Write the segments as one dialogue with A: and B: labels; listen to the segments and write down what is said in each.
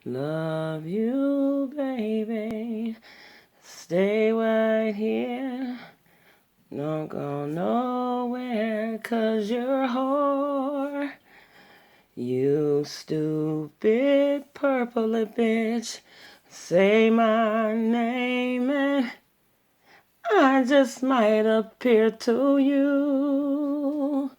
A: Love you, baby. Stay right here. Don't go nowhere, 'cause you're a whore. You stupid purple lip bitch. Say my name and I just might appear to you.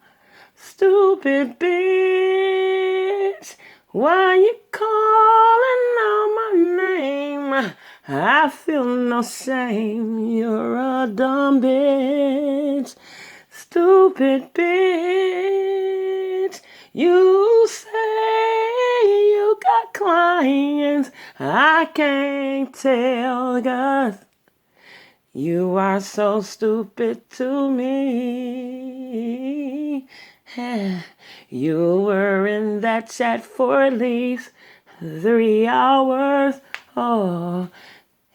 A: Stupid bitch, why you calling out my name? I feel no shame, you're a dumb bitch. Stupid bitch, you say you got clients, I can't tell, 'cause you are so stupid to me. You were in that chat for at least 3 hours. Oh,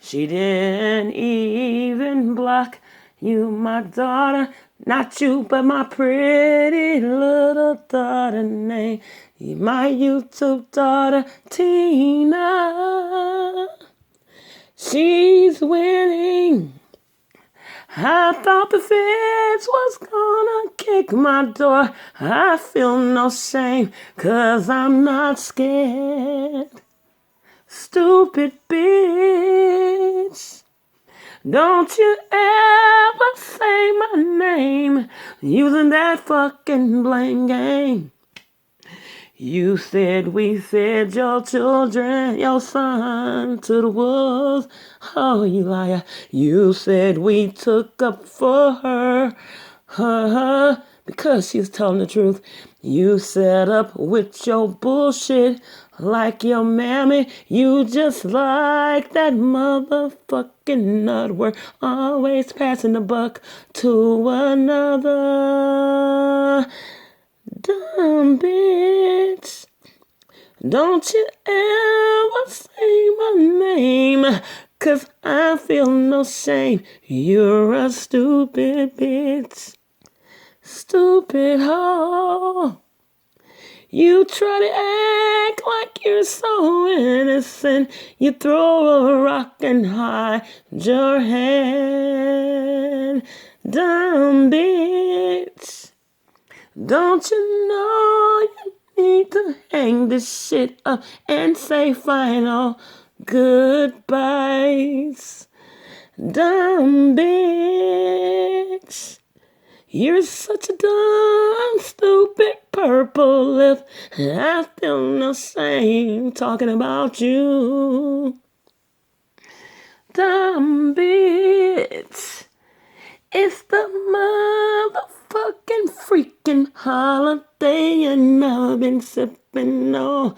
A: she didn't even block you, my daughter. Not you, but my pretty little daughter named my YouTube daughter, Tina. She's winning. I thought the feds was gonna kick my door. I feel no shame, 'cause I'm not scared. Stupid bitch. Don't you ever say my name using that fucking blame game. You said we fed your children, your son, to the wolves. Oh, you liar. You said we took up for her, because she was telling the truth. You set up with your bullshit like your mammy. You just like that motherfucking nut. We're always passing the buck to another. Dumb bitch. Don't you ever say my name, 'cause I feel no shame. You're a stupid bitch. Stupid hoe. You try to act like you're so innocent. You throw a rock and hide your hand. Dumb bitch. Don't you know you need to hang this shit up and say final goodbyes? Dumb bitch. You're such a dumb, stupid purple lip. I feel no shame talking about you. Dumb bitch. It's the motherfucking freaking holiday and I've been sipping on.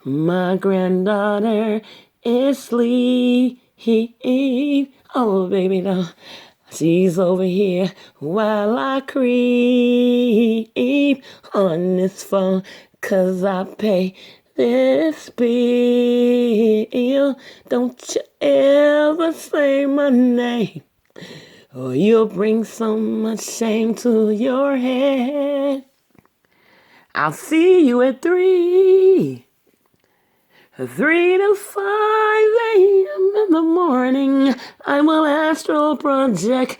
A: My granddaughter is asleep. Oh, baby, no. She's over here while I creep on this phone, 'cause I pay this bill. Don't you ever say my name, or you'll bring so much shame to your head. I'll see you at 3 to 5 a.m. in the morning. I will astral project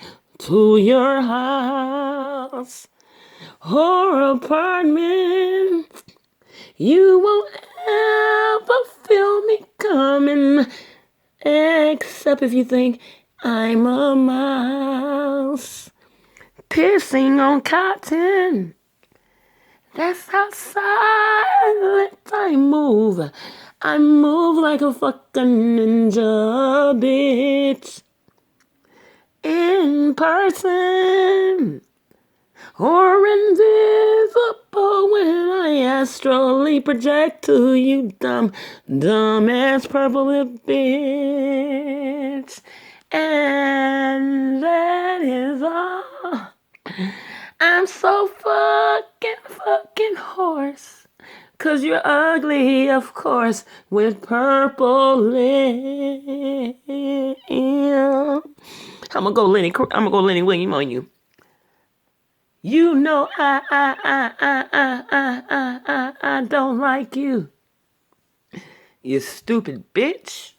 A: to your house or apartment. You won't ever feel me coming, except if you think I'm a mouse pissing on cotton. That's how silent I move. I move like a fucking ninja, bitch. In person or invisible when I astrally project to you, dumbass purple lip bitch. And that is all. I'm so fucking hoarse, 'cause you're ugly, of course, with purple lips. I'm gonna go Lenny William on you. You know I don't like you. You stupid bitch.